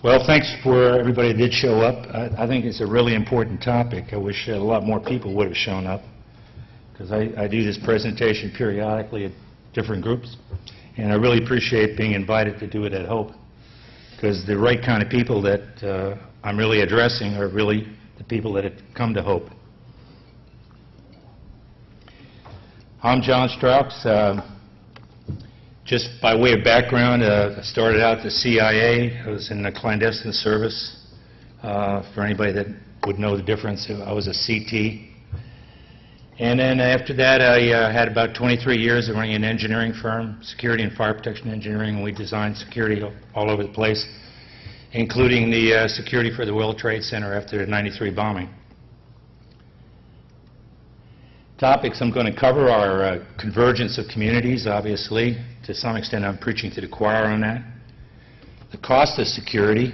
Well, thanks for everybody that did show up. I think it's a really important topic. I wish a lot more people would have shown up, because I do this presentation periodically at different groups, and I really appreciate being invited to do it at Hope, because the right kind of people that I'm really addressing are really the people that have come to Hope. I'm John Strauchs. Just by way of background, I started out at the CIA. I was in the clandestine service. For anybody that would know the difference, I was a CT. And then after that, I had about 23 years of running an engineering firm, security and fire protection engineering, and we designed security all over the place, including the security for the World Trade Center after the '93 bombing. Topics I'm going to cover are convergence of communities, obviously. To some extent, I'm preaching to the choir on that. The cost of security,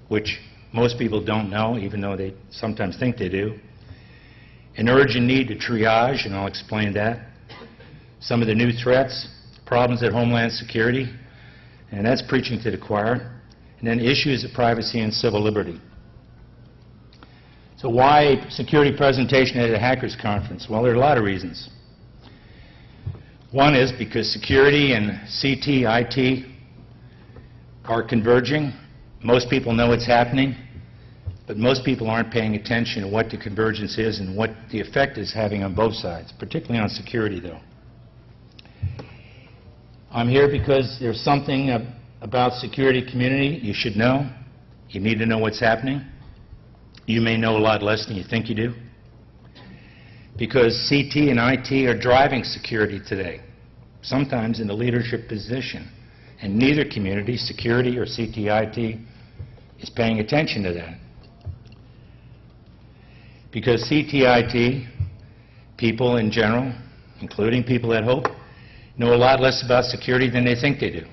which most people don't know, even though they sometimes think they do. An urgent need to triage, and I'll explain that. Some of the new threats, problems at Homeland Security, and that's preaching to the choir. And then issues of privacy and civil liberty. So why security presentation at a hackers conference? Well, there are a lot of reasons. One is because security and CT, IT are converging. Most people know it's happening, but most people aren't paying attention to what the convergence is and what the effect is having on both sides, particularly on security, though. I'm here because there's something about security community you should know. You need to know what's happening. You may know a lot less than you think you do, because CT and IT are driving security today, sometimes in the leadership position, and neither community, security or CT, IT, is paying attention to that. Because CT, IT, people in general, including people at Hope, know a lot less about security than they think they do.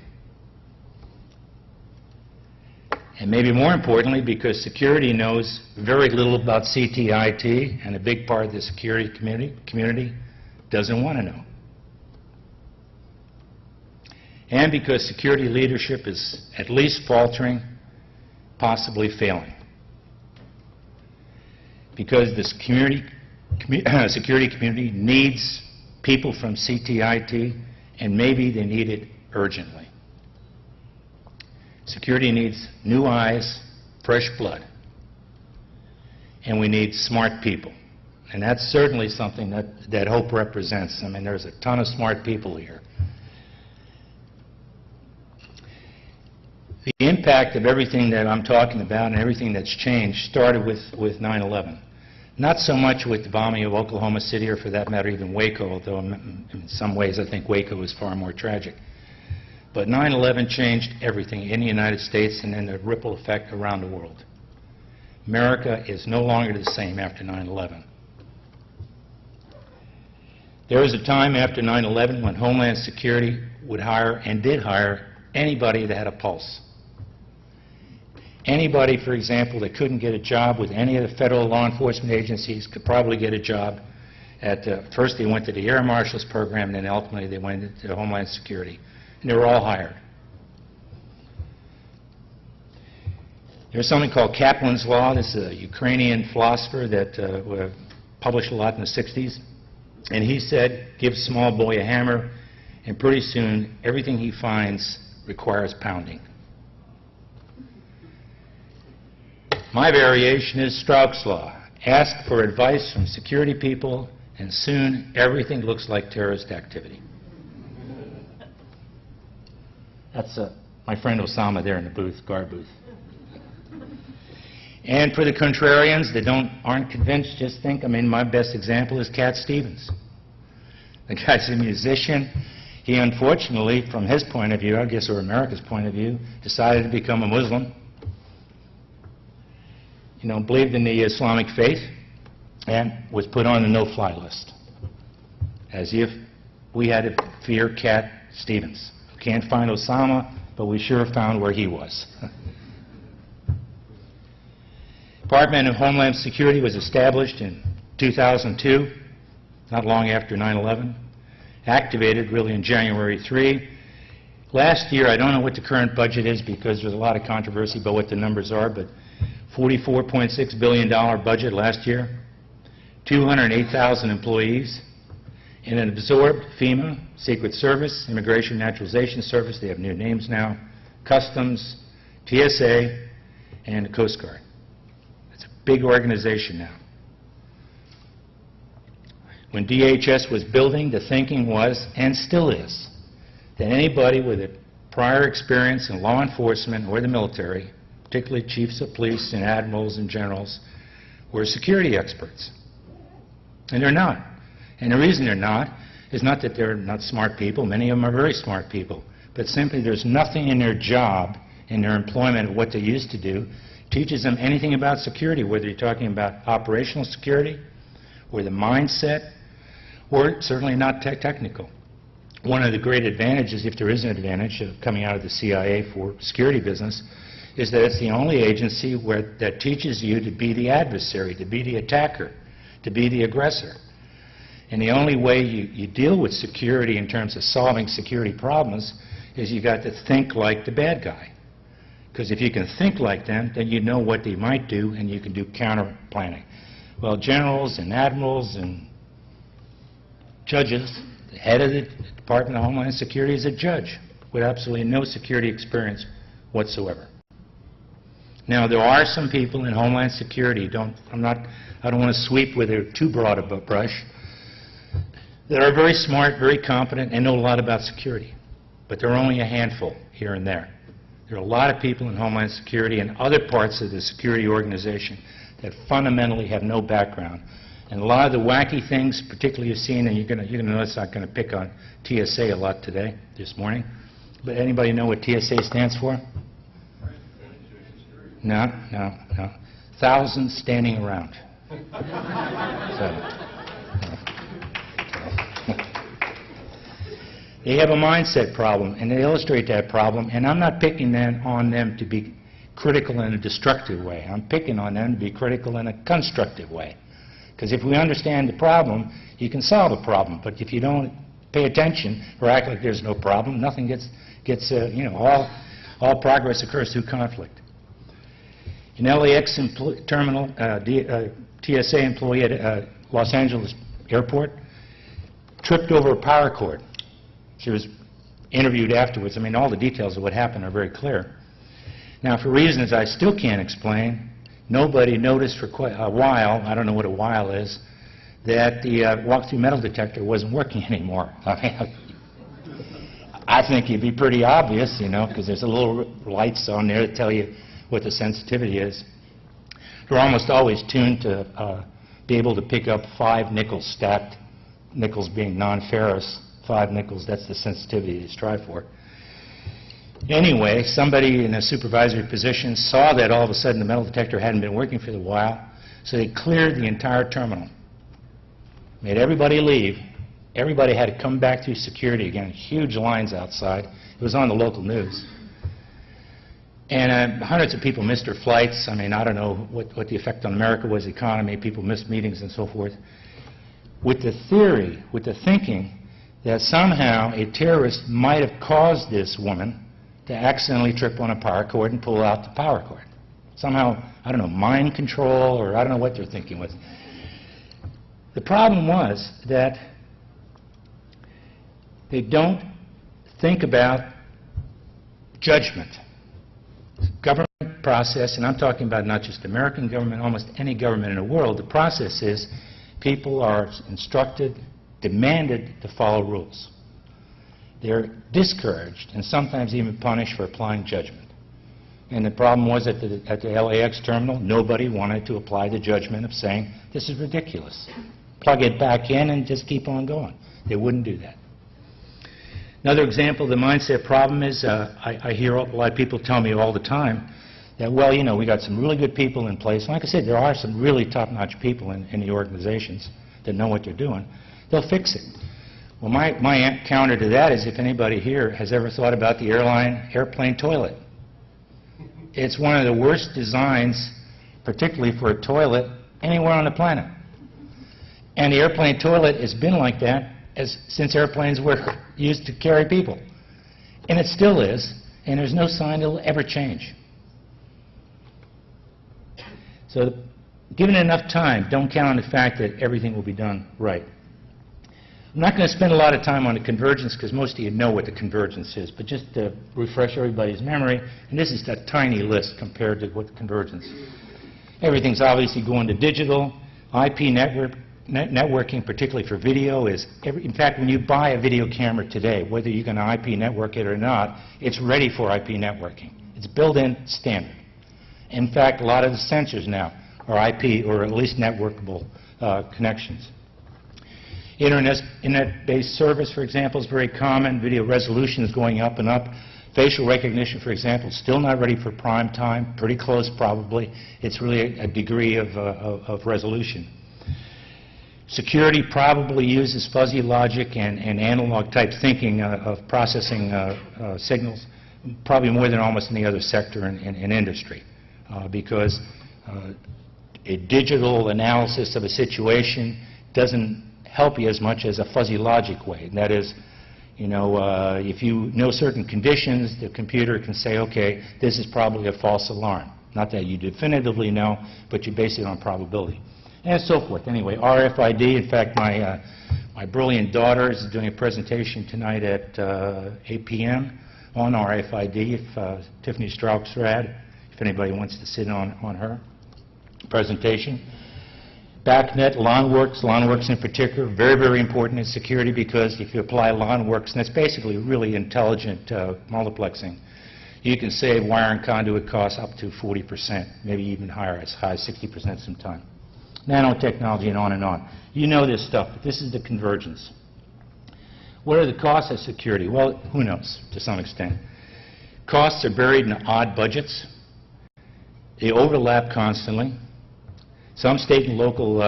And maybe more importantly, because security knows very little about CT, IT, and a big part of the security community doesn't want to know. And because security leadership is at least faltering, possibly failing. Because this security community needs people from CT, IT, and maybe they need it urgently. Security needs new eyes, fresh blood, and we need smart people. And that's certainly something that Hope represents. I mean, there's a ton of smart people here. The impact of everything that I'm talking about and everything that's changed started with 9/11. Not so much with the bombing of Oklahoma City, or for that matter even Waco, although in some ways I think Waco is far more tragic. But 9/11 changed everything in the United States and then the ripple effect around the world. America is no longer the same after 9/11. There was a time after 9/11 when Homeland Security would hire, and did hire, anybody that had a pulse. Anybody, for example, that couldn't get a job with any of the federal law enforcement agencies could probably get a job at, first they went to the Air Marshals program, and then ultimately they went into Homeland Security. And they were all hired. There's something called Kaplan's Law. This is a Ukrainian philosopher that published a lot in the '60s. And he said, give a small boy a hammer, and pretty soon everything he finds requires pounding. My variation is Strauch's Law. Ask for advice from security people, and soon everything looks like terrorist activity. That's my friend Osama there in the booth, guard booth. And for the contrarians that aren't convinced, just think, I mean, my best example is Cat Stevens. The guy's a musician. He unfortunately, from his point of view, I guess, or America's point of view, decided to become a Muslim. You know, believed in the Islamic faith, and was put on the no-fly list. As if we had to fear Cat Stevens. Can't find Osama, but we sure found where he was. Department of Homeland Security was established in 2002, not long after 9/11. Activated really in January 3. Last year, I don't know what the current budget is because there's a lot of controversy about what the numbers are, but $44.6 billion budget last year, 208,000 employees, and it absorbed FEMA, Secret Service, Immigration Naturalization Service, they have new names now, Customs, TSA, and the Coast Guard. It's a big organization now. When DHS was building, the thinking was, and still is, that anybody with a prior experience in law enforcement or the military, particularly chiefs of police and admirals and generals, were security experts. And they're not. And the reason they're not is not that they're not smart people. Many of them are very smart people. But simply there's nothing in their job, in their employment, of what they used to do, teaches them anything about security, whether you're talking about operational security or the mindset, or certainly not technical. One of the great advantages, if there is an advantage of coming out of the CIA for security business, is that it's the only agency that teaches you to be the adversary, to be the attacker, to be the aggressor. And the only way you deal with security in terms of solving security problems is you got to think like the bad guy. Because if you can think like them, then you know what they might do and you can do counter planning. Well, generals and admirals and judges, the head of the Department of Homeland Security is a judge with absolutely no security experience whatsoever. Now, there are some people in Homeland Security, I don't want to sweep with it too broad of a brush, that are very smart, very competent, and know a lot about security. But there are only a handful here and there. There are a lot of people in Homeland Security and other parts of the security organization that fundamentally have no background. And a lot of the wacky things, particularly you've seen, and you're going to notice I'm going to pick on TSA a lot today, this morning. But anybody know what TSA stands for? No. Thousands standing around. They have a mindset problem, and they illustrate that problem, and I'm not picking on them to be critical in a destructive way. I'm picking on them to be critical in a constructive way. Because if we understand the problem, you can solve a problem. But if you don't pay attention or act like there's no problem, nothing gets all progress occurs through conflict. An LAX terminal, TSA employee at Los Angeles airport tripped over a power cord. She was interviewed afterwards. I mean, all the details of what happened are very clear. Now, for reasons I still can't explain, nobody noticed for quite a while, I don't know what a while is, that the walk-through metal detector wasn't working anymore. I think it'd be pretty obvious, because there's a little lights on there that tell you what the sensitivity is. They're almost always tuned to be able to pick up 5 nickels stacked, nickels being non-ferrous, 5 nickels, that's the sensitivity they strive for. Anyway, somebody in a supervisory position saw that all of a sudden the metal detector hadn't been working for a while, so they cleared the entire terminal. Made everybody leave. Everybody had to come back through security again, huge lines outside. It was on the local news. And hundreds of people missed their flights. I mean, I don't know what the effect on America was, the economy, people missed meetings and so forth. With the theory, with the thinking that somehow a terrorist might have caused this woman to accidentally trip on a power cord and pull out the power cord. Somehow, I don't know, mind control, or I don't know what they're thinking with. The problem was that they don't think about judgment. Government process, and I'm talking about not just American government, almost any government in the world, the process is people are instructed, demanded to follow rules. They're discouraged and sometimes even punished for applying judgment. And the problem was at the LAX terminal, nobody wanted to apply the judgment of saying, this is ridiculous. Plug it back in and just keep on going. They wouldn't do that. Another example of the mindset problem is I hear a lot of people tell me all the time that, well, we got some really good people in place. Like I said, there are some really top-notch people in the organizations that know what they're doing. They'll fix it. Well, my counter to that is if anybody here has ever thought about the airplane toilet. It's one of the worst designs, particularly for a toilet, anywhere on the planet. And the airplane toilet has been like that since airplanes were used to carry people. And it still is, and there's no sign it'll ever change. So given enough time, don't count on the fact that everything will be done right. I'm not going to spend a lot of time on the convergence because most of you know what the convergence is, but just to refresh everybody's memory, and this is a tiny list compared to what the convergence is. Everything's obviously going to digital. IP networking, particularly for video, is, in fact, when you buy a video camera today, whether you're going to IP network it or not, it's ready for IP networking. It's built-in standard. In fact, a lot of the sensors now are IP or at least networkable connections. Internet-based service, for example, is very common. Video resolution is going up and up. Facial recognition, for example, still not ready for prime time. Pretty close, probably. It's really a degree of resolution. Security probably uses fuzzy logic and analog-type thinking of processing signals, probably more than almost any other sector in industry, because a digital analysis of a situation doesn't help you as much as a fuzzy logic way. And that is, if you know certain conditions, the computer can say, okay, this is probably a false alarm. Not that you definitively know, but you base it on probability. And so forth. Anyway, RFID, in fact, my brilliant daughter is doing a presentation tonight at 8 p.m. on RFID, if Tiffany Strauch's rad, if anybody wants to sit on her presentation. BACnet, LonWorks in particular, very, very important in security because if you apply LonWorks, and it's basically really intelligent multiplexing, you can save wire and conduit costs up to 40%, maybe even higher, as high as 60% sometime. Nanotechnology and on and on. You know this stuff, but this is the convergence. What are the costs of security? Well, who knows, to some extent. Costs are buried in odd budgets. They overlap constantly. Some state and local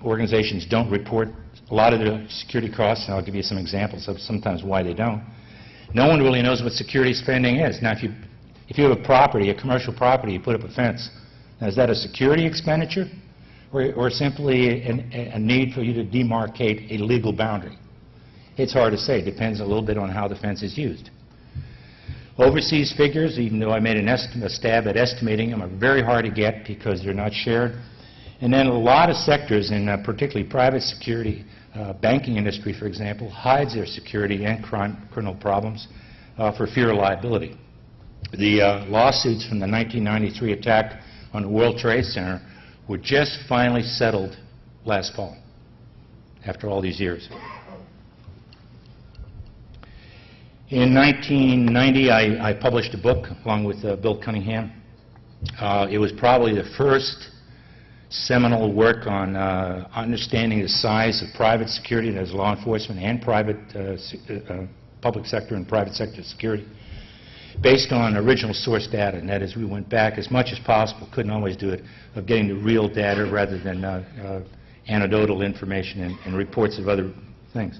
organizations don't report a lot of their security costs, and I'll give you some examples of sometimes why they don't. No one really knows what security spending is. Now, if you have a property, a commercial property, you put up a fence. Now, is that a security expenditure or simply a need for you to demarcate a legal boundary? It's hard to say. It depends a little bit on how the fence is used. Overseas figures, even though I made a stab at estimating them, are very hard to get because they're not shared. And then a lot of sectors, in particularly private security, banking industry, for example, hides their security and criminal problems for fear of liability. The lawsuits from the 1993 attack on the World Trade Center were just finally settled last fall, after all these years. In 1990, I published a book along with Bill Cunningham. It was probably the first seminal work on understanding the size of private security, that is law enforcement and public sector and private sector security, based on original source data. And that is, we went back as much as possible, couldn't always do it, of getting the real data rather than anecdotal information and reports of other things.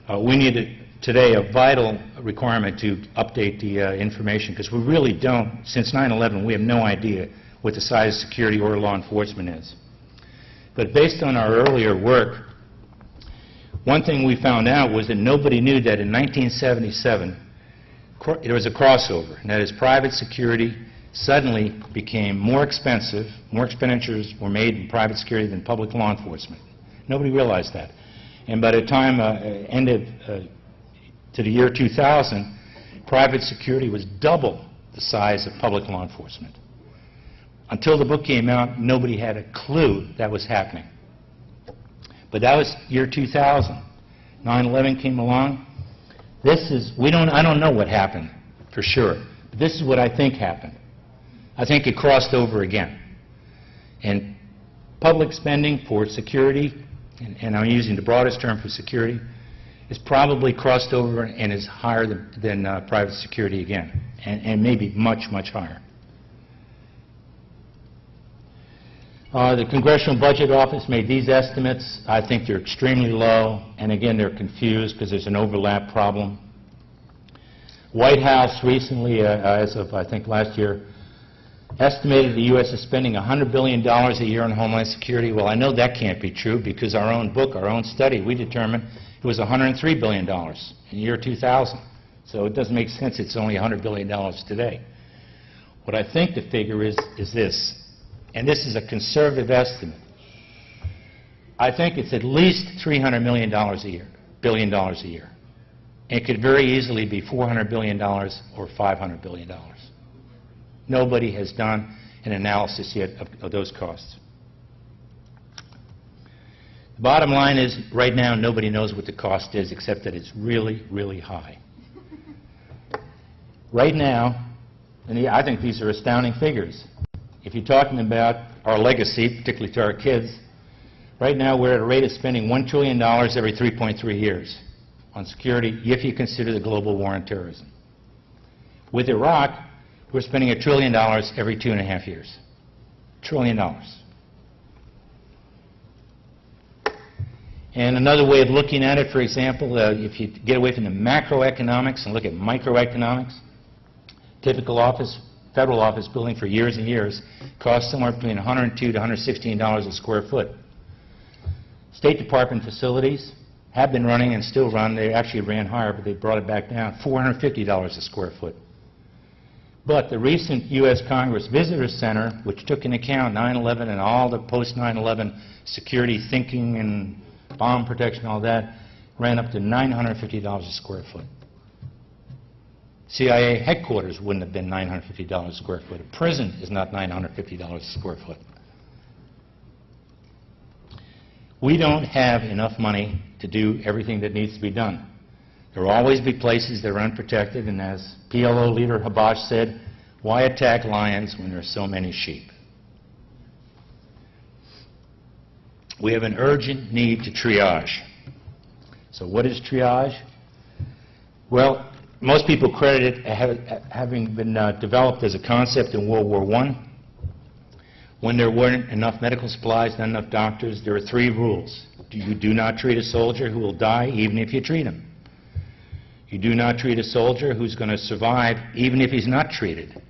We need today a vital requirement to update the information, because we really don't, since 9/11, we have no idea what the size of security or law enforcement is. But based on our earlier work, one thing we found out was that nobody knew that in 1977 there was a crossover, and that is private security suddenly became more expensive, more expenditures were made in private security than public law enforcement. Nobody realized that. And by the time ended to the year 2000, private security was double the size of public law enforcement. Until the book came out, nobody had a clue that was happening. But that was year 2000. 9/11 came along. I don't know what happened for sure, but this is what I think happened. I think it crossed over again. And public spending for security, and I'm using the broadest term for security, is probably crossed over and is higher than private security again, and maybe much, much higher. The Congressional Budget Office made these estimates. I think they're extremely low, and again, they're confused because there's an overlap problem. White House recently, as of I think last year, estimated the U.S. is spending $100 billion a year on Homeland Security. Well, I know that can't be true because our own book, our own study, we determined it was $103 billion in the year 2000. So it doesn't make sense it's only $100 billion today. What I think the figure is this, and this is a conservative estimate. I think it's at least $300 million a year, billion dollars a year. It could very easily be $400 billion or $500 billion. Nobody has done an analysis yet of those costs. The bottom line is, right now, nobody knows what the cost is, except that it's really, really high. Right now, and I think these are astounding figures. If you're talking about our legacy, particularly to our kids, right now we're at a rate of spending $1 trillion every 3.3 years on security, if you consider the global war on terrorism. With Iraq, we're spending $1 trillion every 2.5 years. $1 trillion. And another way of looking at it, for example, if you get away from the macroeconomics and look at microeconomics, typical federal office building for years and years costs somewhere between $102 to $116 a square foot. State Department facilities have been running and still run. They actually ran higher, but they brought it back down, $450 a square foot. But the recent U.S. Congress Visitor Center, which took into account 9/11 and all the post-9/11 security thinking and bomb protection, all that, ran up to $950 a square foot. CIA headquarters wouldn't have been $950 a square foot. A prison is not $950 a square foot. We don't have enough money to do everything that needs to be done. There will always be places that are unprotected, and as PLO leader Habash said, why attack lions when there are so many sheep? We have an urgent need to triage. So what is triage? Well, most people credit it having been developed as a concept in World War I. When there weren't enough medical supplies, not enough doctors, there are 3 rules. You do not treat a soldier who will die even if you treat him. You do not treat a soldier who's going to survive even if he's not treated.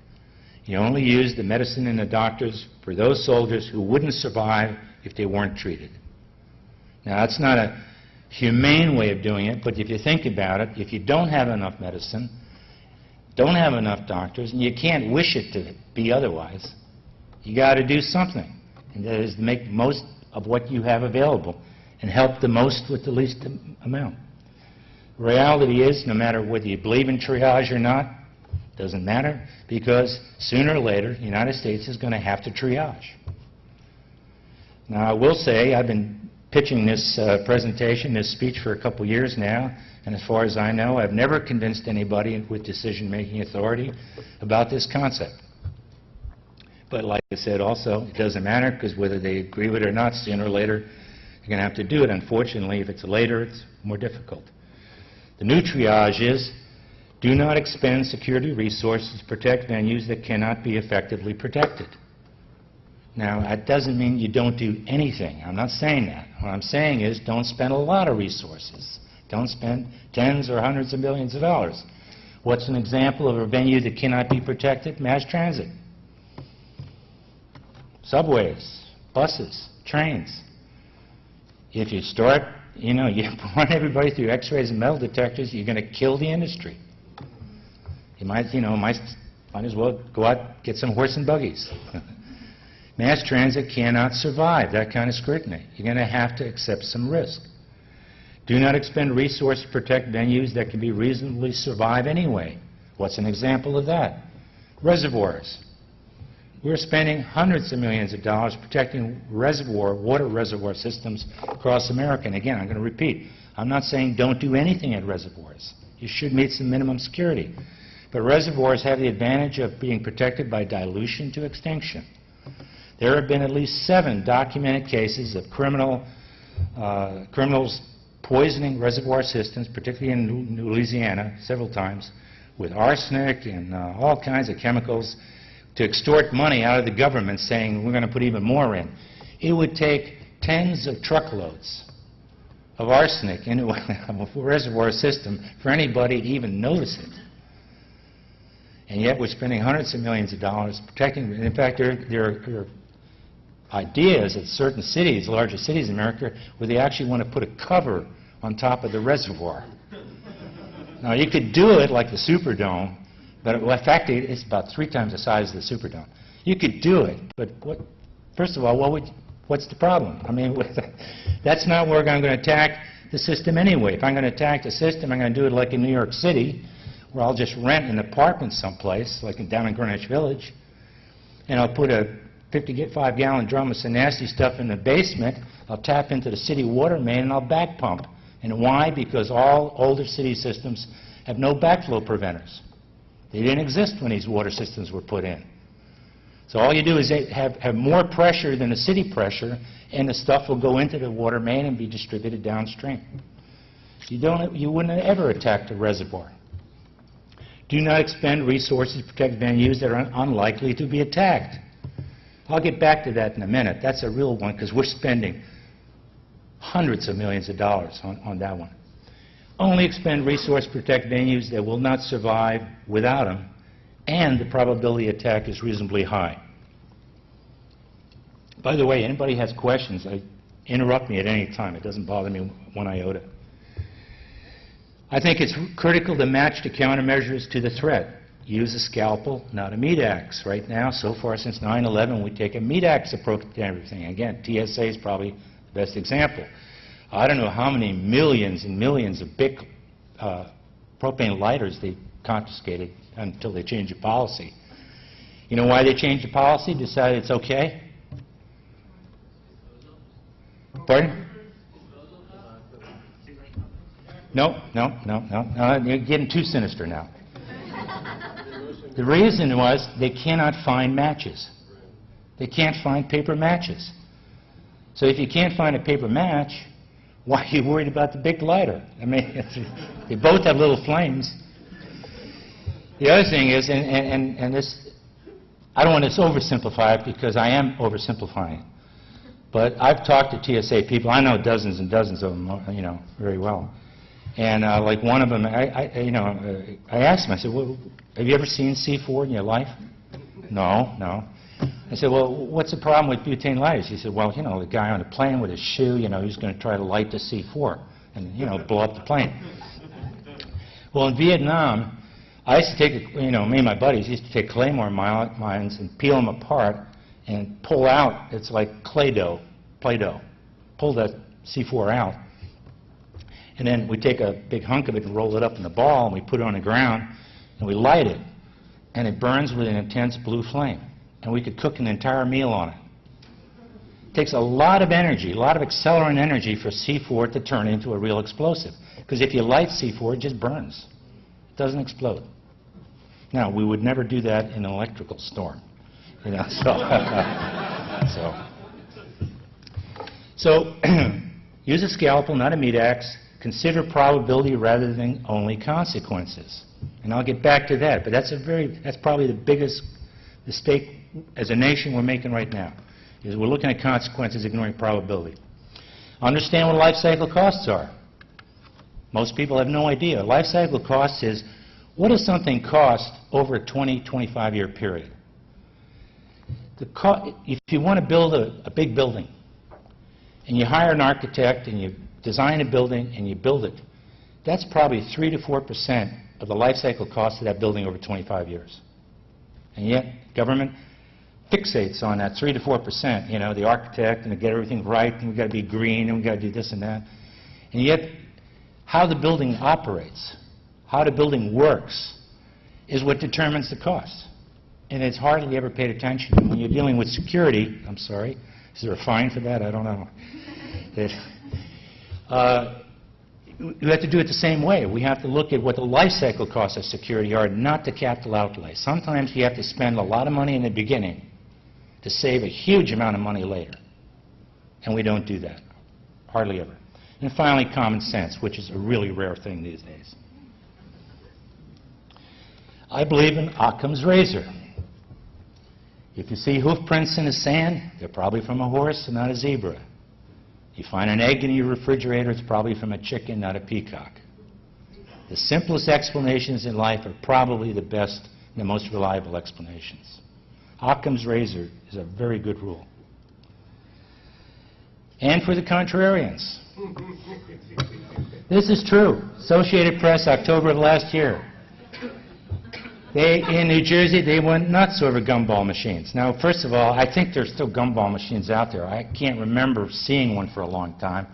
You only use the medicine and the doctors for those soldiers who wouldn't survive if they weren't treated. Now, that's not a humane way of doing it, but if you think about it, if you don't have enough medicine, don't have enough doctors, and you can't wish it to be otherwise, you got to do something, and that is to make most of what you have available and help the most with the least amount. The reality is, no matter whether you believe in triage or not, doesn't matter, because sooner or later, the United States is going to have to triage. Now, I will say, I've been pitching this presentation, this speech, for a couple years now, and as far as I know, I've never convinced anybody with decision-making authority about this concept. But like I said also, it doesn't matter, because whether they agree with it or not, sooner or later, you're going to have to do it. Unfortunately, if it's later, it's more difficult. The new triage is, do not expend security resources to protect venues that cannot be effectively protected. Now, that doesn't mean you don't do anything. I'm not saying that. What I'm saying is, don't spend a lot of resources. Don't spend tens or hundreds of millions of dollars. What's an example of a venue that cannot be protected? Mass transit. Subways, buses, trains. If you start, you run everybody through x-rays and metal detectors, you're going to kill the industry. You might as well go out, get some horse and buggies. Mass transit cannot survive that kind of scrutiny. You're going to have to accept some risk. Do not expend resources to protect venues that can be reasonably survive anyway. What's an example of that? Reservoirs. We're spending hundreds of millions of dollars protecting water reservoir systems across America. And again, I'm going to repeat, I'm not saying don't do anything at reservoirs. You should meet some minimum security. But reservoirs have the advantage of being protected by dilution to extinction. There have been at least 7 documented cases of criminals poisoning reservoir systems, particularly in Louisiana, several times, with arsenic and all kinds of chemicals to extort money out of the government, saying we're going to put even more in. It would take tens of truckloads of arsenic into a reservoir system for anybody to even notice it. And yet we're spending hundreds of millions of dollars protecting. In fact, there are ideas at certain cities, larger cities in America, where they actually want to put a cover on top of the reservoir. Now, you could do it like the Superdome, but in fact, it's about 3 times the size of the Superdome. You could do it, but first of all, what's the problem? I mean, that's not where I'm going to attack the system anyway. If I'm going to attack the system, I'm going to do it like in New York City, where I'll just rent an apartment someplace, like down in Greenwich Village, and I'll put a 55-gallon drum of some nasty stuff in the basement. I'll tap into the city water main, and I'll back pump. And why? Because all older city systems have no backflow preventers. They didn't exist when these water systems were put in. So all you do is have more pressure than the city pressure, and the stuff will go into the water main and be distributed downstream. You wouldn't ever attack the reservoir. Do not expend resources to protect venues that are unlikely to be attacked. I'll get back to that in a minute. That's a real one, because we're spending hundreds of millions of dollars on that one. Only expend resources to protect venues that will not survive without them, and the probability of attack is reasonably high. By the way, anybody has questions, interrupt me at any time. It doesn't bother me one iota. I think it's critical to match the countermeasures to the threat. Use a scalpel, not a meat axe. Right now, so far since 9/11, we take a meat axe approach to everything. Again, TSA is probably the best example. I don't know how many millions and millions of big propane lighters they confiscated until they changed the policy. You know why they changed the policy? Decided it's okay? Pardon? No, you're getting too sinister now. The reason was they cannot find matches. They can't find paper matches. So if you can't find a paper match, why are you worried about the big lighter? I mean, they both have little flames. The other thing is, and this, I don't want to oversimplify it because I am oversimplifying, but I've talked to TSA people. I know dozens and dozens of them, very well. And like one of them, I asked him, I said, well, have you ever seen C4 in your life? No. I said, well, what's the problem with butane lighters? He said, well, the guy on the plane with his shoe, he's going to try to light the C4 and, blow up the plane. Well, in Vietnam, I used to take, me and my buddies used to take claymore mines and peel them apart and pull out, it's like Play-Doh, pull that C4 out. And then we take a big hunk of it and roll it up in a ball, and we put it on the ground, and we light it, and it burns with an intense blue flame. And we could cook an entire meal on it. It takes a lot of energy, a lot of accelerant energy for C4 to turn into a real explosive. Because if you light C4, it just burns. It doesn't explode. Now, we would never do that in an electrical storm. So use a scalpel, not a meat axe. Consider probability rather than only consequences. And I'll get back to that, but that's probably the biggest mistake as a nation we're making right now, is we're looking at consequences, ignoring probability. Understand what life cycle costs are. Most people have no idea. Life cycle costs is, what does something cost over a 20, 25-year period? If you want to build a big building, and you hire an architect, and you design a building, and you build it, that's probably 3 to 4% of the life cycle cost of that building over 25 years. And yet, government fixates on that 3 to 4%, the architect, and to get everything right, and we've got to be green, and we've got to do this and that. And yet, how the building operates, how the building works, is what determines the cost. And it's hardly ever paid attention to. When you're dealing with security, I'm sorry, is there a fine for that? I don't know. We have to do it the same way. We have to look at what the life cycle costs of security are, not the capital outlay. Sometimes you have to spend a lot of money in the beginning to save a huge amount of money later. And we don't do that, hardly ever. And finally, common sense, which is a really rare thing these days. I believe in Occam's razor. If you see hoof prints in the sand, they're probably from a horse and not a zebra. You find an egg in your refrigerator, it's probably from a chicken, not a peacock. The simplest explanations in life are probably the best and the most reliable explanations. Occam's razor is a very good rule. And for the contrarians, This is true. Associated Press, October of last year. In New Jersey, they went nuts over gumball machines. Now, first of all, I think there's still gumball machines out there. I can't remember seeing one for a long time.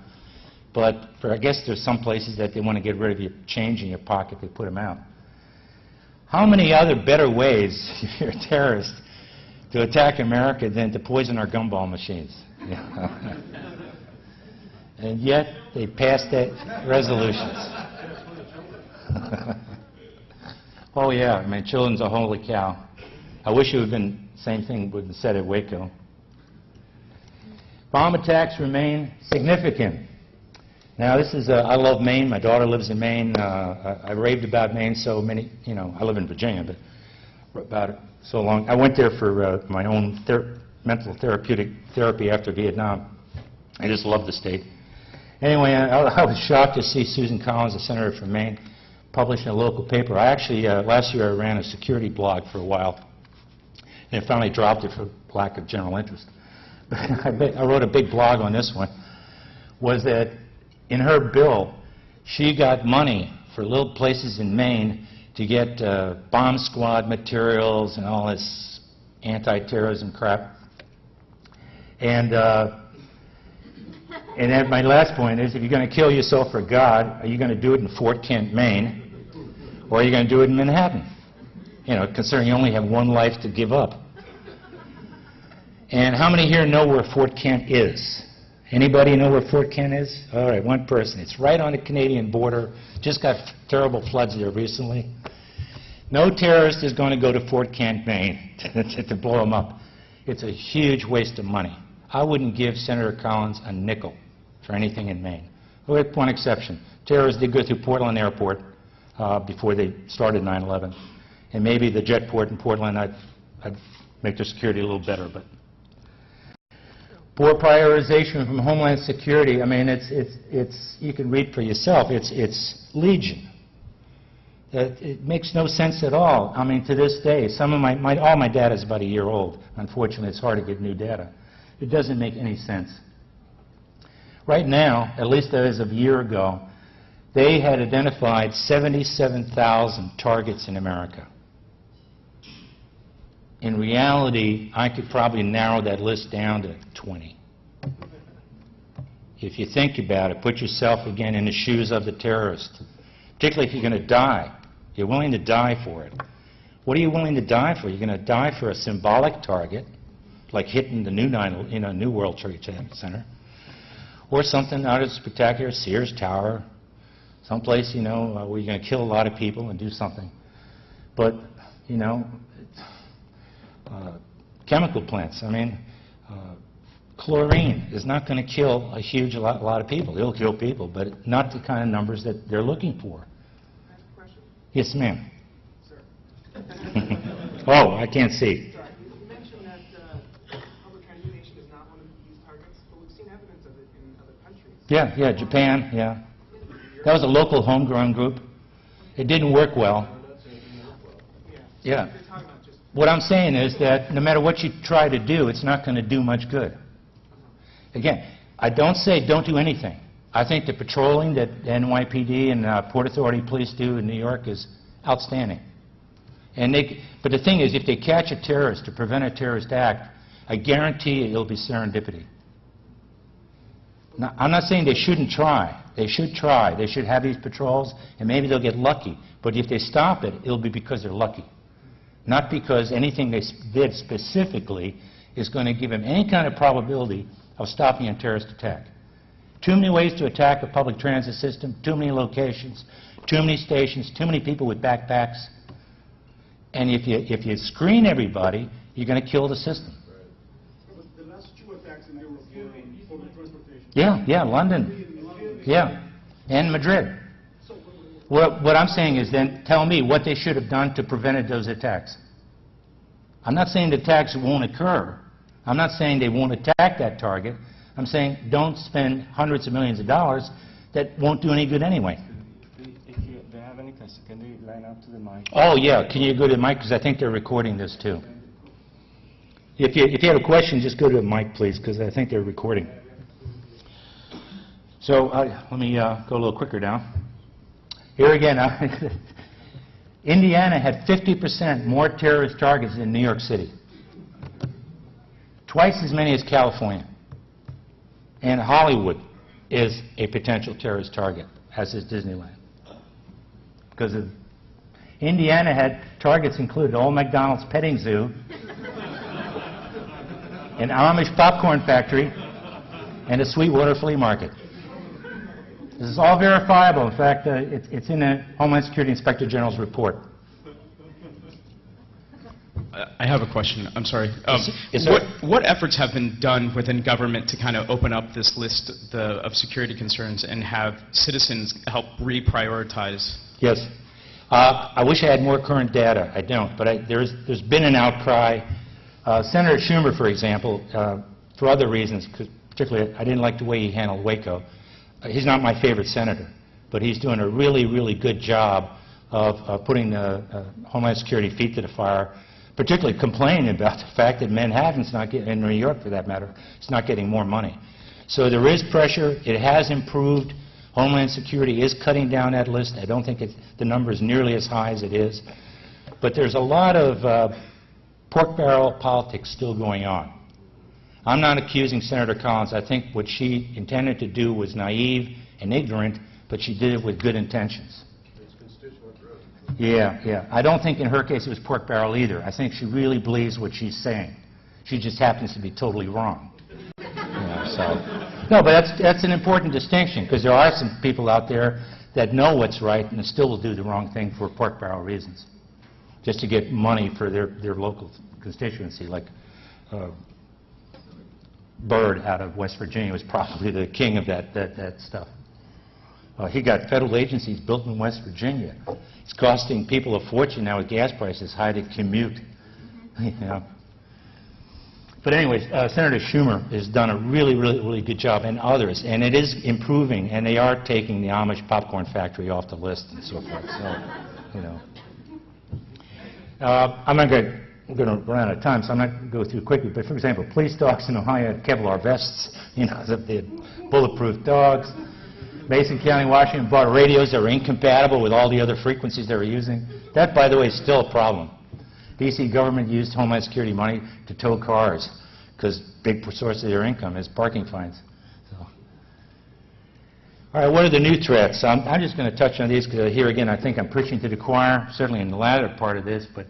But I guess there's some places that they want to get rid of your change in your pocket, they put them out. How many other better ways, if you're a terrorist, to attack America than to poison our gumball machines? And yet, they passed that resolutions. Oh yeah, I mean, children's a holy cow. I wish it would have been the same thing would have been said at Waco. Bomb attacks remain significant. Now this is, I love Maine. My daughter lives in Maine. I raved about Maine so many, I live in Virginia, but about it so long. I went there for my own mental therapy after Vietnam. I just love the state. Anyway, I was shocked to see Susan Collins, the senator from Maine, published in a local paper. I actually, last year I ran a security blog for a while, and I finally dropped it for lack of general interest. But I wrote a big blog on this one, was that in her bill, she got money for little places in Maine to get bomb squad materials and all this anti-terrorism crap. And then my last point is, if you're going to kill yourself for God, are you going to do it in Fort Kent, Maine, or are you going to do it in Manhattan? Considering you only have one life to give up. And how many here know where Fort Kent is? Anybody know where Fort Kent is? All right, one person. It's right on the Canadian border. Just got terrible floods there recently. No terrorist is going to go to Fort Kent, Maine to blow them up. It's a huge waste of money. I wouldn't give Senator Collins a nickel for anything in Maine. With one exception. Terrorists did go through Portland Airport before they started 9/11. And maybe the jet port in Portland, I'd make their security a little better. But poor prioritization from Homeland Security, I mean, you can read for yourself. It's legion. It makes no sense at all. I mean, to this day, all my data is about a year old. Unfortunately, it's hard to get new data. It doesn't make any sense. Right now, at least as of a year ago, they had identified 77,000 targets in America. In reality, I could probably narrow that list down to 20. If you think about it, put yourself again in the shoes of the terrorist, particularly if you're going to die. You're willing to die for it. What are you willing to die for? You're going to die for a symbolic target, like hitting the new World Trade Center, or something not as spectacular as Sears Tower, someplace, where you're going to kill a lot of people and do something. But, chemical plants, I mean, chlorine is not going to kill a lot of people. It'll kill people, but not the kind of numbers that they're looking for. Yes, ma'am. Sir. Oh, I can't see. Sorry. You mentioned that public transportation is not one of these targets, but we've seen evidence of it in other countries. Yeah, Japan, yeah. That was a local homegrown group. It didn't work well. Yeah. What I'm saying is that no matter what you try to do, it's not going to do much good. Again, I don't say don't do anything. I think the patrolling that NYPD and Port Authority police do in New York is outstanding. But the thing is, if they catch a terrorist to prevent a terrorist act, I guarantee you it'll be serendipity. Now, I'm not saying they shouldn't try. They should try. They should have these patrols, and maybe they'll get lucky. But if they stop it, it'll be because they're lucky. Not because anything they did specifically is going to give them any kind of probability of stopping a terrorist attack. Too many ways to attack a public transit system, too many locations, too many stations, too many people with backpacks. And if you screen everybody, you're going to kill the system. Right. The last two attacks in Europe were public transportation. Yeah, London. Yeah, and Madrid. What I'm saying is then tell me what they should have done to prevent those attacks. I'm not saying the attacks won't occur. I'm not saying they won't attack that target. I'm saying don't spend hundreds of millions of dollars that won't do any good anyway. If they have any questions, can they line up to the mic? Oh, yeah. Can you go to the mic? Because I think they're recording this, too. If you have a question, just go to the mic, please, because I think they're recording. So let me go a little quicker now. Here again, Indiana had 50% more terrorist targets than New York City. Twice as many as California. And Hollywood is a potential terrorist target, as is Disneyland. Because of Indiana had targets included Old McDonald's petting zoo, an Amish popcorn factory, and a Sweetwater flea market. This is all verifiable. In fact, it's in the Homeland Security Inspector General's report. I have a question. I'm sorry. Yes, sir. What efforts have been done within government to kind of open up this list of security concerns and have citizens help reprioritize? Yes. I wish I had more current data. I don't. But there's been an outcry. Senator Schumer, for example, for other reasons, particularly I didn't like the way he handled Waco. He's not my favorite senator, but he's doing a really, really good job of putting the Homeland Security feet to the fire, particularly complaining about the fact that Manhattan's not getting, and New York for that matter, is not getting more money. So there is pressure. It has improved. Homeland Security is cutting down that list. I don't think the number is nearly as high as it is. But there's a lot of pork barrel politics still going on. I'm not accusing Senator Collins. I think what she intended to do was naive and ignorant, but she did it with good intentions. Yeah. I don't think in her case it was pork barrel either. I think she really believes what she's saying. She just happens to be totally wrong. No, but that's an important distinction, because there are some people out there that know what's right and still will do the wrong thing for pork barrel reasons, just to get money for their local constituency. Like Byrd out of West Virginia was probably the king of that stuff. He got federal agencies built in West Virginia. It's costing people a fortune now with gas prices high to commute. But anyways, Senator Schumer has done a really, really, really good job, and others, and it is improving, and they are taking the Amish popcorn factory off the list and so forth. So, I'm not going to. We're going to run out of time, so I'm not going to go through quickly. But for example, police dogs in Ohio had Kevlar vests. They had bulletproof dogs. Mason County, Washington bought radios that were incompatible with all the other frequencies they were using. That, by the way, is still a problem. D.C. government used Homeland Security money to tow cars because big source of their income is parking fines. So. All right, what are the new threats? I'm just going to touch on these because here again I think I'm preaching to the choir, certainly in the latter part of this, but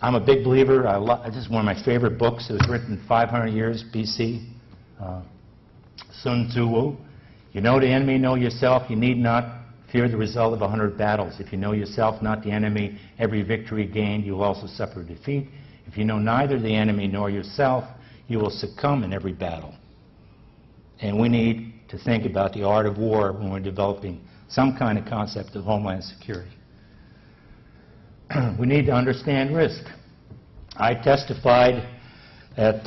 I'm a big believer. This is one of my favorite books. It was written 500 years B.C. Sun Tzu. You know the enemy, know yourself. You need not fear the result of 100 battles. If you know yourself, not the enemy, every victory gained, you will also suffer defeat. If you know neither the enemy nor yourself, you will succumb in every battle. And we need to think about the art of war when we're developing some kind of concept of Homeland Security. We need to understand risk. I testified at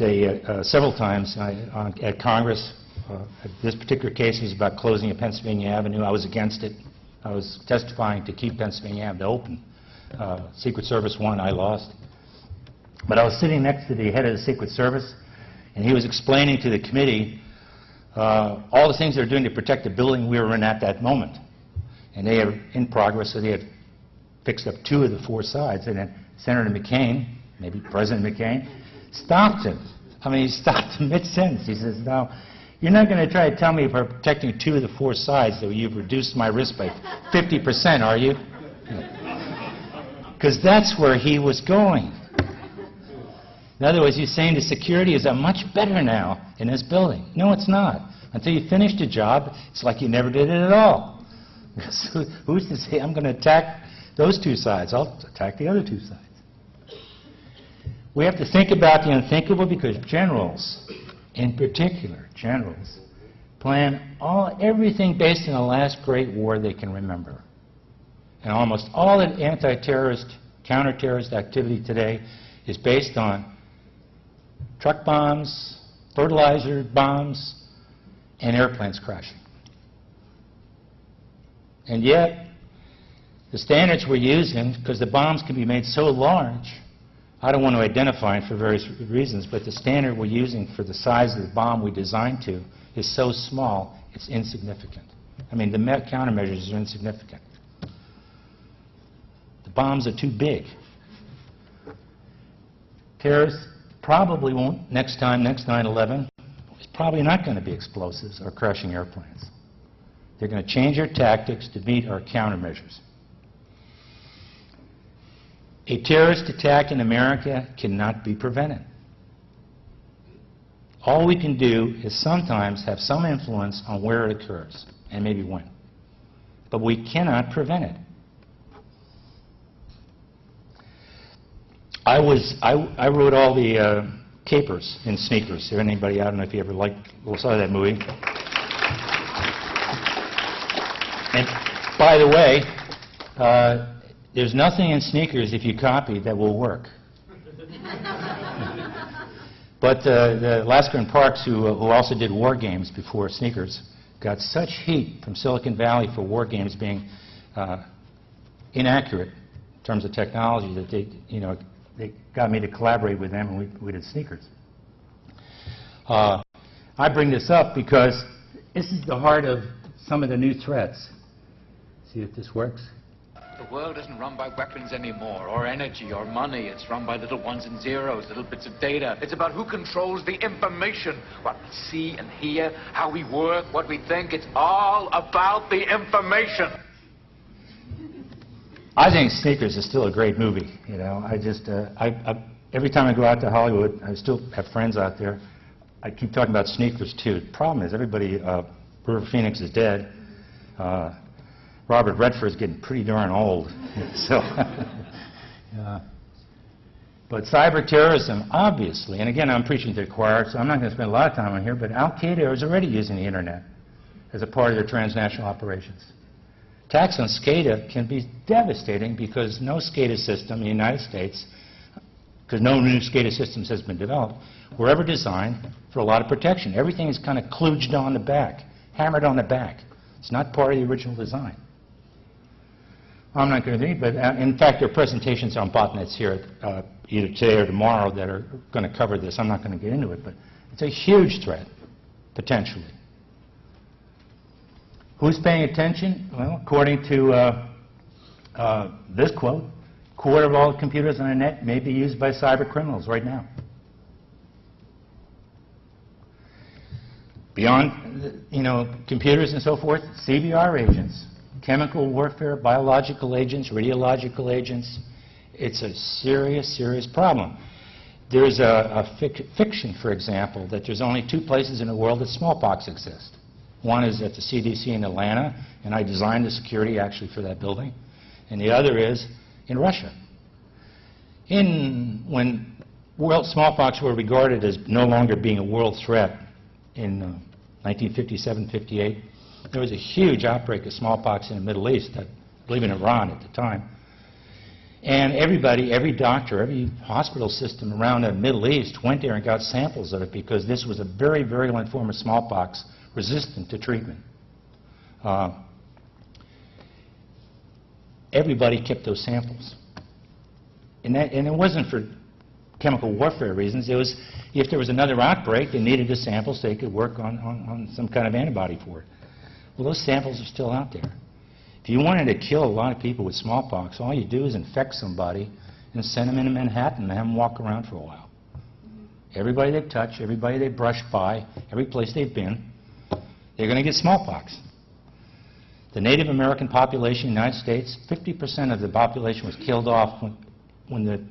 several times at Congress. This particular case was about closing a Pennsylvania Avenue. I was against it. I was testifying to keep Pennsylvania Avenue open. Secret Service won, I lost. But I was sitting next to the head of the Secret Service, and he was explaining to the committee all the things they were doing to protect the building we were in at that moment. And they are in progress, so they had fixed up 2 of the 4 sides. And then Senator McCain, maybe President McCain, stopped him. I mean, he stopped him mid-sentence. He says, "Now, you're not going to try to tell me if I'm protecting 2 of the 4 sides that you've reduced my risk by 50%, are you?" Because that's where he was going. In other words, he's saying the security is much better now in this building. No, it's not. Until you finish the job, it's like you never did it at all. Who's to say I'm going to attack those 2 sides? I'll attack the other 2 sides. We have to think about the unthinkable because generals, in particular, generals, plan everything based on the last great war they can remember. And almost all the anti-terrorist, counter-terrorist activity today is based on truck bombs, fertilizer bombs, and airplanes crashing. And yet, the standards we're using, because the bombs can be made so large, I don't want to identify it for various reasons, but the standard we're using for the size of the bomb we designed to is so small, it's insignificant. I mean, the countermeasures are insignificant. The bombs are too big. Terrorists probably won't, next 9/11, it's probably not going to be explosives or crashing airplanes. They're going to change their tactics to meet our countermeasures. A terrorist attack in America cannot be prevented. All we can do is sometimes have some influence on where it occurs, and maybe when. But we cannot prevent it. I wrote all the capers in Sneakers. If anybody, I don't know if you ever saw that movie. And by the way, there's nothing in Sneakers, if you copy, that will work. But the Lasker and Parks, who also did war games before Sneakers, got such heat from Silicon Valley for war games being inaccurate in terms of technology that they got me to collaborate with them, and we did Sneakers. I bring this up because this is the heart of some of the new threats. See if this works. The world isn't run by weapons anymore, or energy, or money. It's run by little ones and zeros, little bits of data. It's about who controls the information, what we see and hear, how we work, what we think. It's all about the information. I think Sneakers is still a great movie. You know, every time I go out to Hollywood, I still have friends out there. I keep talking about Sneakers too. The problem is everybody, River Phoenix is dead. Robert Redford's getting pretty darn old. So, but cyber terrorism, obviously, and again, I'm preaching to the choir, so I'm not going to spend a lot of time on here, but Al-Qaeda is already using the internet as a part of their transnational operations. Attacks on SCADA can be devastating because no SCADA system in the United States, because no new SCADA systems has been developed, were ever designed for a lot of protection. Everything is kind of kludged on the back, hammered on the back. It's not part of the original design. I'm not going to do it, but in fact, there are presentations on botnets here either today or tomorrow that are going to cover this. I'm not going to get into it, but it's a huge threat, potentially. Who's paying attention? Well, according to this quote, a quarter of all computers on the net may be used by cyber criminals right now. Beyond, computers and so forth, CBR agents, chemical warfare, biological agents, radiological agents. It's a serious, serious problem. There's a fiction, for example, that there's only 2 places in the world that smallpox exists. One is at the CDC in Atlanta, and I designed the security actually for that building. And the other is in Russia. When smallpox were regarded as no longer being a world threat in 1957-58, there was a huge outbreak of smallpox in the Middle East, I believe in Iran at the time. And everybody, every doctor, every hospital system around the Middle East went there and got samples of it because this was a very virulent form of smallpox resistant to treatment. Everybody kept those samples. And it wasn't for chemical warfare reasons. It was if there was another outbreak, they needed the samples so they could work on some kind of antibody for it. Well, those samples are still out there. If you wanted to kill a lot of people with smallpox, all you do is infect somebody and send them into Manhattan and have them walk around for a while. Everybody they touch, everybody they brush by, every place they've been, they're going to get smallpox. The Native American population in the United States, 50% of the population was killed off when the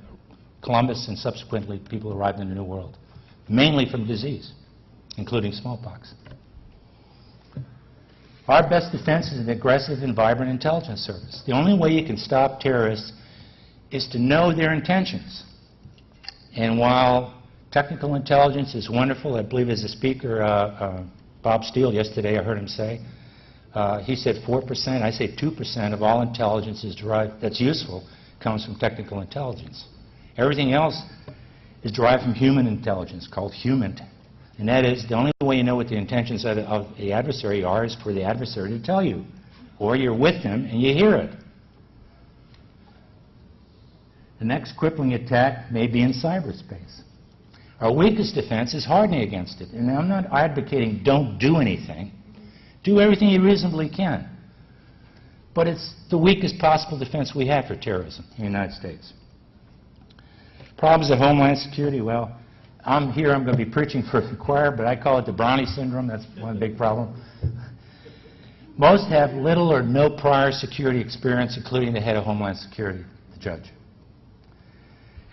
Columbus and subsequently people arrived in the New World, mainly from disease, including smallpox. Our best defense is an aggressive and vibrant intelligence service. The only way you can stop terrorists is to know their intentions. And while technical intelligence is wonderful, I believe as a speaker, Bob Steele yesterday, I heard him say, he said 4%, I say 2% of all intelligence is derived, that's useful, comes from technical intelligence. Everything else is derived from human intelligence, called human. And that is, the only way you know what the intentions of the adversary are is for the adversary to tell you. Or you're with them and you hear it. The next crippling attack may be in cyberspace. Our weakest defense is hardening against it. And I'm not advocating don't do anything. Do everything you reasonably can. But it's the weakest possible defense we have for terrorism in the United States. Problems of Homeland Security, well, I'm going to be preaching for the choir, but I call it the Brownie syndrome. That's one big problem. Most have little or no prior security experience, including the head of Homeland Security, the judge.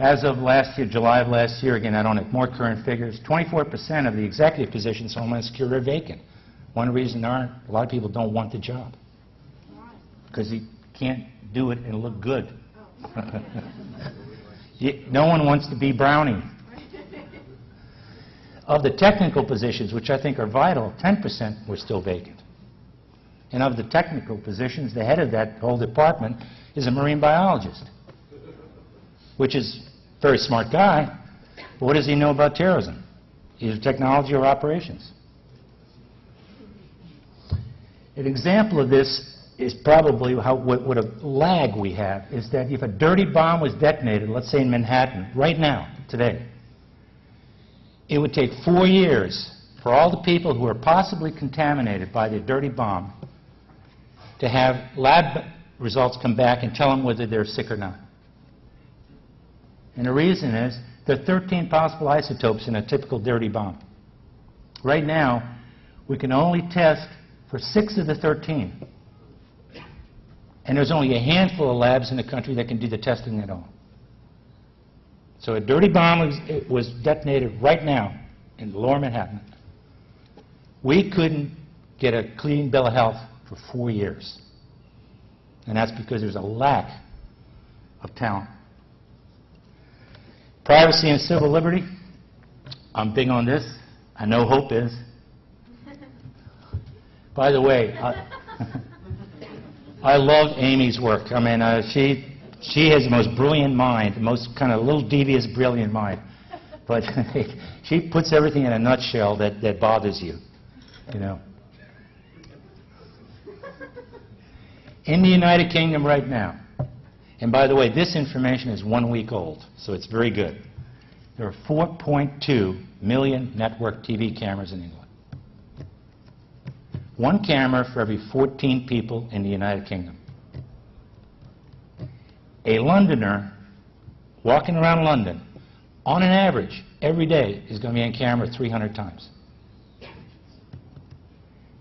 As of last year, July of last year, again, I don't have more current figures, 24% of the executive positions in Homeland Security are vacant. One reason a lot of people don't want the job. Because you can't do it and look good. No one wants to be Brownie. Of the technical positions, which I think are vital, 10% were still vacant. And of the technical positions, the head of that whole department is a marine biologist, which is a very smart guy, but what does he know about terrorism? Either technology or operations. An example of this is probably what a lag we have, is that if a dirty bomb was detonated, let's say in Manhattan, right now, today, it would take 4 years for all the people who are possibly contaminated by the dirty bomb to have lab results come back and tell them whether they're sick or not. And the reason is there are 13 possible isotopes in a typical dirty bomb. Right now, we can only test for 6 of the 13. And there's only a handful of labs in the country that can do the testing at all. So a dirty bomb was detonated right now in lower Manhattan. We couldn't get a clean bill of health for 4 years. And that's because there's a lack of talent. Privacy and civil liberty. I'm big on this. I know Hope is. By the way, I love Amy's work. I mean, she has the most brilliant mind, the most kind of little devious, brilliant mind. But she puts everything in a nutshell that bothers you, you know. In the United Kingdom right now, and by the way, this information is 1 week old, so it's very good. There are 4.2 million network TV cameras in England. 1 camera for every 14 people in the United Kingdom. A Londoner walking around London, on an average, every day is going to be on camera 300 times.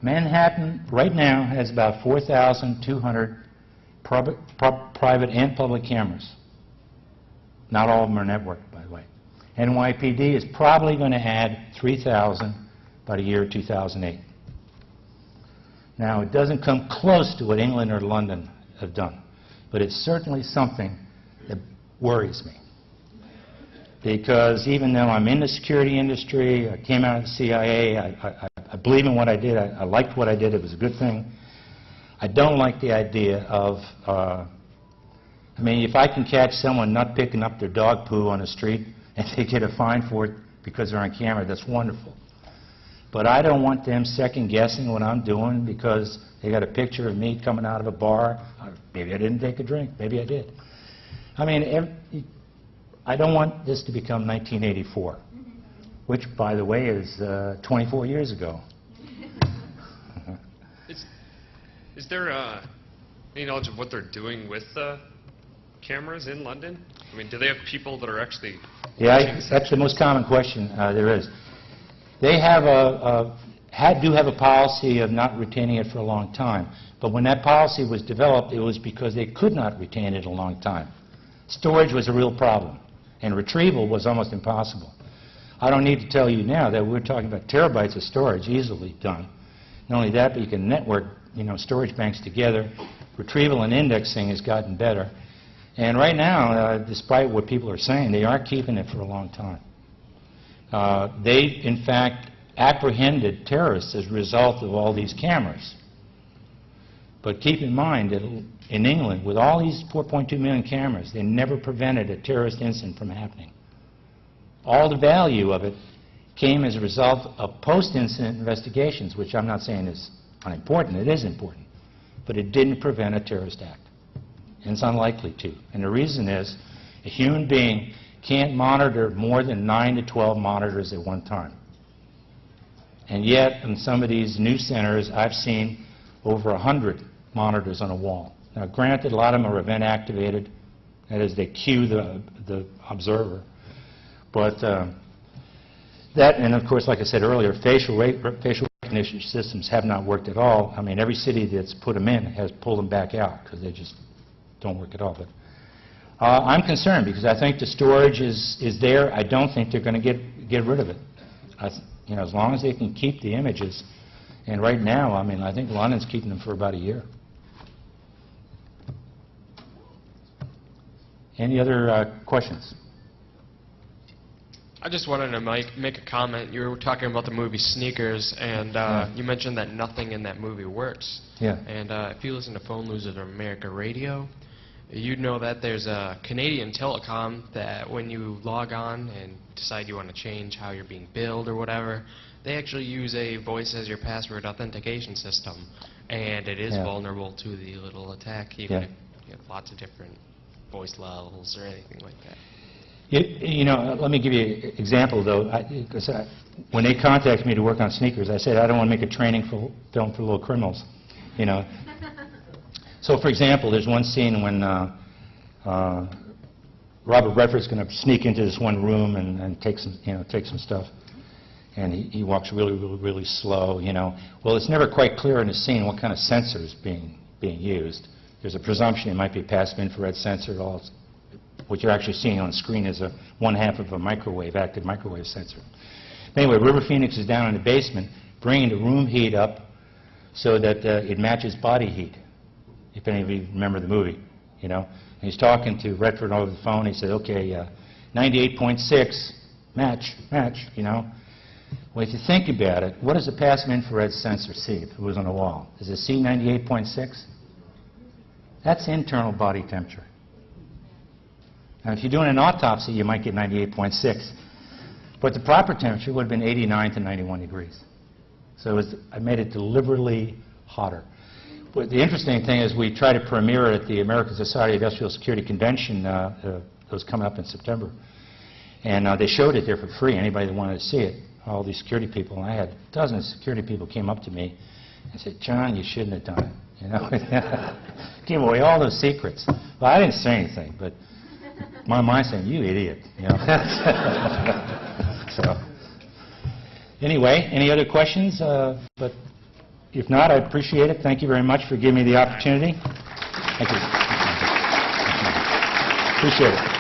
Manhattan right now has about 4,200 private and public cameras. Not all of them are networked, by the way. NYPD is probably going to add 3,000 by the year 2008. Now, it doesn't come close to what England or London have done, but it's certainly something that worries me. Because even though I'm in the security industry, I came out of the CIA, I believe in what I did, I liked what I did, it was a good thing. I don't like the idea of, I mean, if I can catch someone not picking up their dog poo on the street and they get a fine for it because they're on camera, that's wonderful. But I don't want them second-guessing what I'm doing because they got a picture of me coming out of a bar. Maybe I didn't take a drink. Maybe I did. I mean, I don't want this to become 1984, which, by the way, is 24 years ago. Is there any knowledge of what they're doing with the cameras in London? I mean, do they have people that are actually... Yeah, that's the most common question there is. They have do have a policy of not retaining it for a long time. But when that policy was developed, it was because they could not retain it a long time. Storage was a real problem, and retrieval was almost impossible. I don't need to tell you now that we're talking about terabytes of storage, easily done. Not only that, but you can network, storage banks together. Retrieval and indexing has gotten better. And right now, despite what people are saying, they are keeping it for a long time. They, in fact, apprehended terrorists as a result of all these cameras. But keep in mind that in England, with all these 4.2 million cameras, they never prevented a terrorist incident from happening. All the value of it came as a result of post-incident investigations, which I'm not saying is unimportant. It is important. But it didn't prevent a terrorist act. And it's unlikely to. And the reason is, A human being can't monitor more than 9 to 12 monitors at one time. And yet, in some of these new centers, I've seen over 100 monitors on a wall. Now, granted, a lot of them are event activated. That is, they cue the observer. But that, and of course, like I said earlier, facial recognition systems have not worked at all. I mean, every city that's put them in has pulled them back out because they just don't work at all. But I'm concerned because I think the storage is there. I don't think they're going to get rid of it. As long as they can keep the images. And right now, I mean, I think London's keeping them for about a year. Any other questions? I just wanted to make a comment. You were talking about the movie Sneakers, and you mentioned that nothing in that movie works. Yeah. And if you listen to Phone Losers or America Radio, you'd know that there's a Canadian telecom that when you log on and decide you want to change how you're being billed or whatever, they actually use a voice as your password authentication system. And it is vulnerable to the little attack, even if you have lots of different voice levels or anything like that. Let me give you an example, though. When they contacted me to work on Sneakers, I said, I don't want to make a training film for little criminals, So, for example, there's one scene when Robert Redford's going to sneak into this one room and take some stuff. And he walks really slow, Well, it's never quite clear in the scene what kind of sensor is being used. There's a presumption it might be a passive infrared sensor. What you're actually seeing on the screen is one half of a active microwave sensor. Anyway, River Phoenix is down in the basement, bringing the room heat up so that it matches body heat, if any of you remember the movie, And he's talking to Redford over the phone. He said, okay, 98.6, match, Well, if you think about it, what does a passive infrared sensor see if it was on the wall? Does it see 98.6? That's internal body temperature. Now, if you're doing an autopsy, you might get 98.6. But the proper temperature would have been 89 to 91 degrees. So I made it deliberately hotter. But the interesting thing is we tried to premiere it at the American Society of Industrial Security Convention that was coming up in September. And they showed it there for free, anybody that wanted to see it. All these security people, and I had dozens of security people came up to me and said, John, you shouldn't have done it. Gave away all those secrets. Well, I didn't say anything, but my mind's saying, you idiot. So, anyway, any other questions? But if not, I appreciate it. Thank you very much for giving me the opportunity. Thank you. Appreciate it.